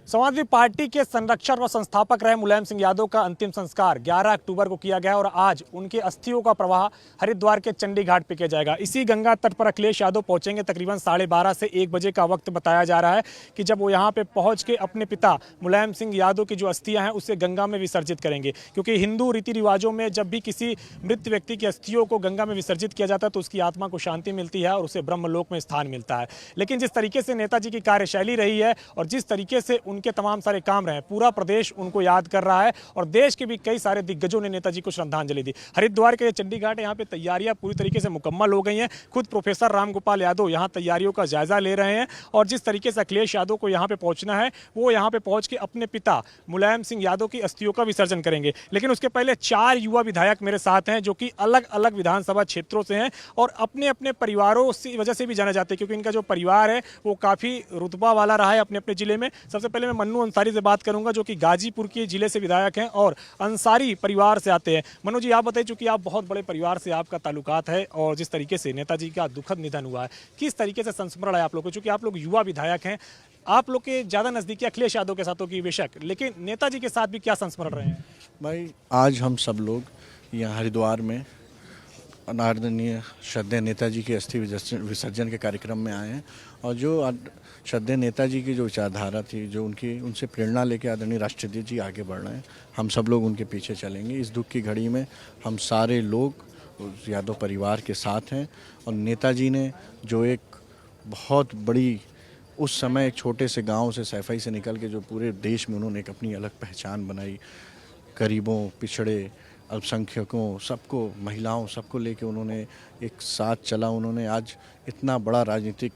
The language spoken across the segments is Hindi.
समाजवादी पार्टी के संरक्षक और संस्थापक रहे मुलायम सिंह यादव का अंतिम संस्कार 11 अक्टूबर को किया गया और आज उनके अस्थियों का प्रवाह हरिद्वार के चंडी घाट पे किया जाएगा। इसी गंगा तट पर अखिलेश यादव पहुंचेंगे। तकरीबन 12:30 से 1 बजे का वक्त बताया जा रहा है कि जब वो यहाँ पे पहुंच के अपने पिता मुलायम सिंह यादव की जो अस्थियां हैं उसे गंगा में विसर्जित करेंगे, क्योंकि हिंदू रीति रिवाजों में जब भी किसी मृत व्यक्ति की अस्थियों को गंगा में विसर्जित किया जाता है तो उसकी आत्मा को शांति मिलती है और उसे ब्रह्मलोक में स्थान मिलता है। लेकिन जिस तरीके से नेताजी की कार्यशैली रही है और जिस तरीके से उनके तमाम सारे काम रहे, पूरा प्रदेश उनको याद कर रहा है और देश के भी कई सारे दिग्गजों ने नेताजी को श्रद्धांजलि दी। हरिद्वार के चंडी घाट यहाँ पे तैयारियां पूरी तरीके से मुकम्मल हो गई हैं। खुद प्रोफेसर रामगोपाल यादव यहाँ तैयारियों का जायजा ले रहे हैं और जिस तरीके से अखिलेश यादव को यहाँ पे पहुंचना है वो यहाँ पे पहुंच के अपने पिता मुलायम सिंह यादव की अस्थियों का विसर्जन करेंगे। लेकिन उसके पहले 4 युवा विधायक मेरे साथ हैं जो कि अलग अलग विधानसभा क्षेत्रों से हैं और अपने अपने परिवारों की वजह से भी जाने जाते हैं, क्योंकि इनका जो परिवार है वो काफ़ी रुतबा वाला रहा है अपने अपने जिले में। सबसे पहले मैं मन्नू अंसारी से बात करूंगा जो कि गाजीपुर के जिले से विधायक हैं और अंसारी परिवार से आते हैं। मन्नू जी, आप बताइए, चूंकि आप बहुत बड़े परिवार से आपका ताल्लुकात है और जिस तरीके से नेताजी का दुखद निधन हुआ है, किस तरीके से संस्मरण है आप लोग को? चूंकि आप लोग युवा विधायक हैं, आप लोग के ज़्यादा नज़दीकी अखिलेश यादव के साथ होगी बेशक, लेकिन नेताजी के साथ भी क्या संस्मरण रहे हैं? भाई, आज हम सब लोग यहाँ हरिद्वार में आदरणीय श्रद्धेय नेताजी के अस्थि विसर्जन के कार्यक्रम में आए हैं और जो श्रद्धेय नेताजी की जो विचारधारा थी, जो उनसे प्रेरणा लेके आदरणीय राष्ट्रपति जी आगे बढ़ रहे हैं, हम सब लोग उनके पीछे चलेंगे। इस दुख की घड़ी में हम सारे लोग उस यादव परिवार के साथ हैं और नेताजी ने जो एक बहुत बड़ी, उस समय एक छोटे से गांव से सैफई से निकल के जो पूरे देश में उन्होंने एक अपनी अलग पहचान बनाई, गरीबों, पिछड़े, अल्पसंख्यकों, सबको, महिलाओं, सबको लेके उन्होंने एक साथ चला। उन्होंने आज इतना बड़ा राजनीतिक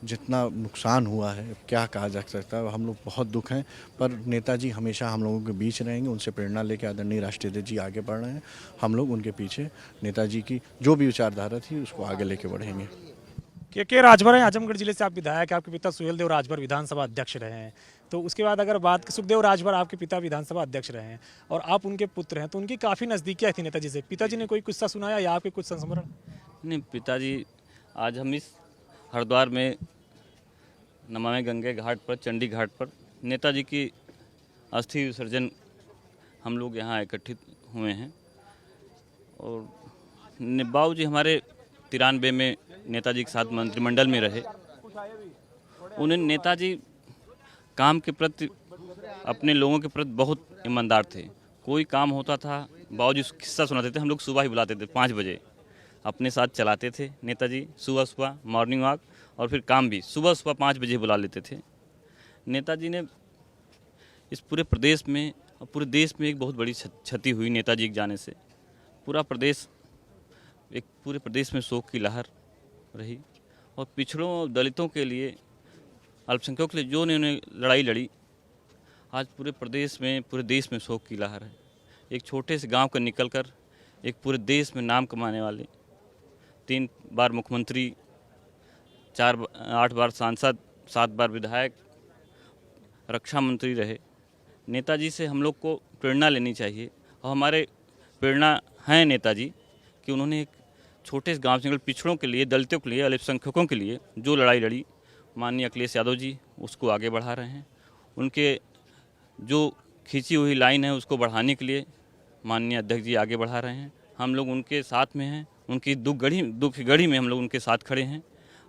जितना नुकसान हुआ है क्या कहा जा सकता है, हम लोग बहुत दुख हैं, पर नेताजी हमेशा हम लोगों के बीच रहेंगे। उनसे प्रेरणा लेके आदरणीय राष्ट्रपति जी आगे बढ़ रहे हैं, हम लोग उनके पीछे नेताजी की जो भी विचारधारा थी उसको आगे लेके बढ़ेंगे। के राजभर हैं, आजमगढ़ जिले से आप विधायक, आपके पिता सुहेल देव राजभर विधानसभा अध्यक्ष रहे हैं। तो उसके बाद अगर बात, सुखदेव राजभर आपके पिता विधानसभा अध्यक्ष रहे हैं और आप उनके पुत्र हैं, तो उनकी काफ़ी नज़दीकियाँ थी नेताजी से। पिताजी ने कोई किस्सा सुनाया या आपके कुछ संस्मरण? नहीं, पिताजी, आज हम इस हरिद्वार में नमामि गंगे घाट पर, चंडी घाट पर नेताजी की अस्थि विसर्जन हम लोग यहाँ एकत्रित हुए हैं और बाबू जी हमारे 93 में नेताजी के साथ मंत्रिमंडल में रहे। उन्हें नेताजी काम के प्रति, अपने लोगों के प्रति बहुत ईमानदार थे। कोई काम होता था, बाबूजी किस्सा सुनाते थे, हम लोग सुबह ही बुलाते थे 5 बजे, अपने साथ चलाते थे नेताजी। सुबह सुबह मॉर्निंग वॉक और फिर काम भी सुबह सुबह 5 बजे बुला लेते थे। नेताजी ने इस पूरे प्रदेश में और पूरे देश में एक बहुत बड़ी क्षति हुई नेताजी के जाने से। पूरे प्रदेश में शोक की लहर रही और पिछड़ों और दलितों के लिए, अल्पसंख्यकों के लिए जो उन्होंने लड़ाई लड़ी, आज पूरे प्रदेश में, पूरे देश में शोक की लहर है। एक छोटे से गांव का निकलकर एक पूरे देश में नाम कमाने वाले, 3 बार मुख्यमंत्री, 8 बार सांसद, 7 बार विधायक, रक्षा मंत्री रहे। नेताजी से हम लोग को प्रेरणा लेनी चाहिए और हमारे प्रेरणा हैं नेताजी कि उन्होंने एक छोटे से गांव से पिछड़ों के लिए, दलितों के लिए, अल्पसंख्यकों के लिए जो लड़ाई लड़ी, माननीय अखिलेश यादव जी उसको आगे बढ़ा रहे हैं। उनके जो खींची हुई लाइन है उसको बढ़ाने के लिए माननीय अध्यक्ष जी आगे बढ़ा रहे हैं। हम लोग उनके साथ में हैं, उनकी दुख की घड़ी में हम लोग उनके साथ खड़े हैं।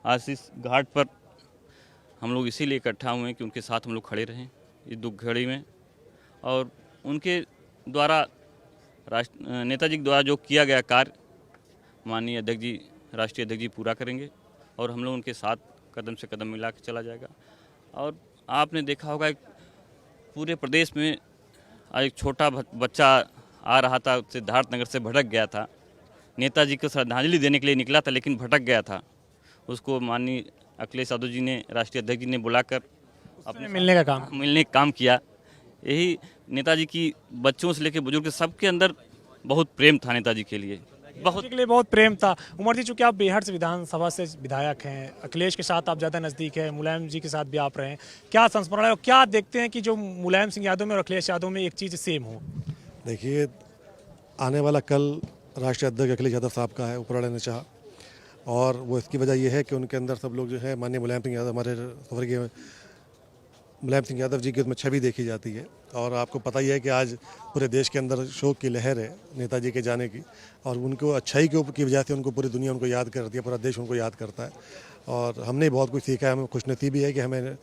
आज इस घाट पर हम लोग इसीलिए इकट्ठा हुए हैं कि उनके साथ हम लोग खड़े रहें इस दुख घड़ी में और उनके द्वारा, नेताजी के द्वारा जो किया गया कार्य माननीय अध्यक्ष जी, राष्ट्रीय अध्यक्ष जी पूरा करेंगे और हम लोग उनके साथ कदम से कदम मिला के चला जाएगा। और आपने देखा होगा पूरे प्रदेश में एक छोटा बच्चा आ रहा था, सिद्धार्थ नगर से भटक गया था, नेताजी को श्रद्धांजलि देने के लिए निकला था लेकिन भटक गया था। उसको माननीय अखिलेश यादव जी ने, राष्ट्रीय अध्यक्ष जी ने बुलाकर अपने मिलने का काम किया। यही नेताजी की बच्चों से लेकर बुजुर्ग सबके अंदर बहुत प्रेम था नेताजी के लिए, बहुत प्रेम था। उमर जी, चूँकि आप बेहद से विधानसभा से विधायक हैं, अखिलेश के साथ आप ज़्यादा नज़दीक हैं, मुलायम जी के साथ भी आप रहे हैं, क्या संस्मरण है और क्या देखते हैं कि जो मुलायम सिंह यादव में और अखिलेश यादव में एक चीज़ सेम हो? देखिए, आने वाला कल राष्ट्रीय अध्यक्ष अखिलेश यादव साहब का है, ऊपर वाले ने चाहा, और वो इसकी वजह यह है कि उनके अंदर सब लोग जो है, माननीय मुलायम सिंह यादव हमारे स्वर्गीय मुलायम सिंह यादव जी की उसमें छवि देखी जाती है। और आपको पता ही है कि आज पूरे देश के अंदर शोक की लहर है नेताजी के जाने की, और उनको अच्छाई के ऊपर की वजह से उनको पूरी दुनिया उनको याद करती है, पूरा देश उनको याद करता है। और हमने बहुत कुछ सीखा है, हमें खुशनसीबी है कि हमें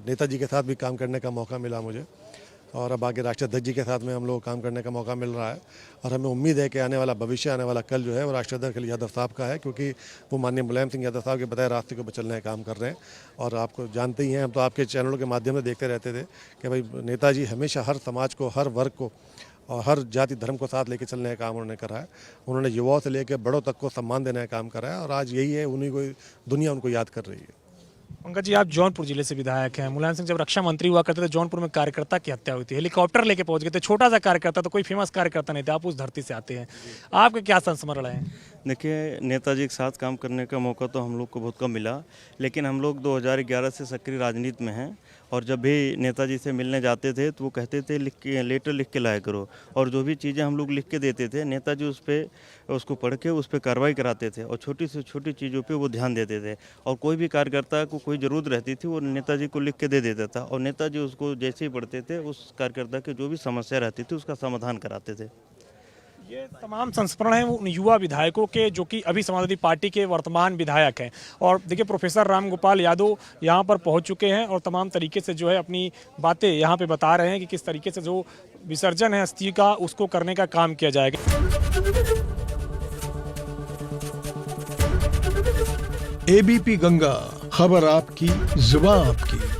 नेताजी के साथ भी काम करने का मौका मिला मुझे, और अब आगे राष्ट्राध्यक्ष जी के साथ में हम लोग काम करने का मौका मिल रहा है। और हमें उम्मीद है कि आने वाला भविष्य, आने वाला कल जो है वो राष्ट्राध्यक्ष अखिलेश यादव साहब का है, क्योंकि वो माननीय मुलायम सिंह यादव साहब के बताए रास्ते को चलने का काम कर रहे हैं। और आपको जानते ही हैं, हम तो आपके चैनलों के माध्यम से देखते रहते थे कि भाई नेताजी हमेशा हर समाज को, हर वर्ग को और हर जाति धर्म को साथ लेके चलने का काम उन्होंने करा है। उन्होंने युवाओं से लेकर बड़ों तक को सम्मान देने का काम करा है, और आज यही है, उन्हीं को दुनिया उनको याद कर रही है। पंकज जी, आप जौनपुर जिले से विधायक हैं। मुलायम सिंह जब रक्षा मंत्री हुआ करते थे, जौनपुर में कार्यकर्ता की हत्या हुई थी, हेलीकॉप्टर लेके पहुंच गए थे, छोटा सा कार्यकर्ता, तो कोई फेमस कार्यकर्ता नहीं था, आप उस धरती से आते हैं, आपके क्या संस्मरण है? देखिए, नेताजी के साथ काम करने का मौका तो हम लोग को बहुत कम मिला, लेकिन हम लोग 2011 से सक्रिय राजनीति में हैं। और जब भी नेताजी से मिलने जाते थे तो वो कहते थे लेटर लिख के लाया करो, और जो भी चीज़ें हम लोग लिख के देते थे नेताजी उसको पढ़ के उस पर कार्रवाई कराते थे, और छोटी से छोटी चीज़ों पे वो ध्यान देते थे। और कोई भी कार्यकर्ता को कोई ज़रूरत रहती थी वो नेताजी को लिख के दे देता था, और नेताजी उसको जैसे ही पढ़ते थे उस कार्यकर्ता की जो भी समस्या रहती थी उसका समाधान कराते थे। ये तमाम संस्मरण हैं उन युवा विधायकों के जो कि अभी समाजवादी पार्टी के वर्तमान विधायक हैं। और देखिए, प्रोफेसर रामगोपाल यादव यहाँ पर पहुँच चुके हैं और तमाम तरीके से जो है अपनी बातें यहाँ पे बता रहे हैं कि किस तरीके से जो विसर्जन है अस्थि का उसको करने का काम किया जाएगा। एबीपी गंगा, खबर आपकी, जुबान आपकी।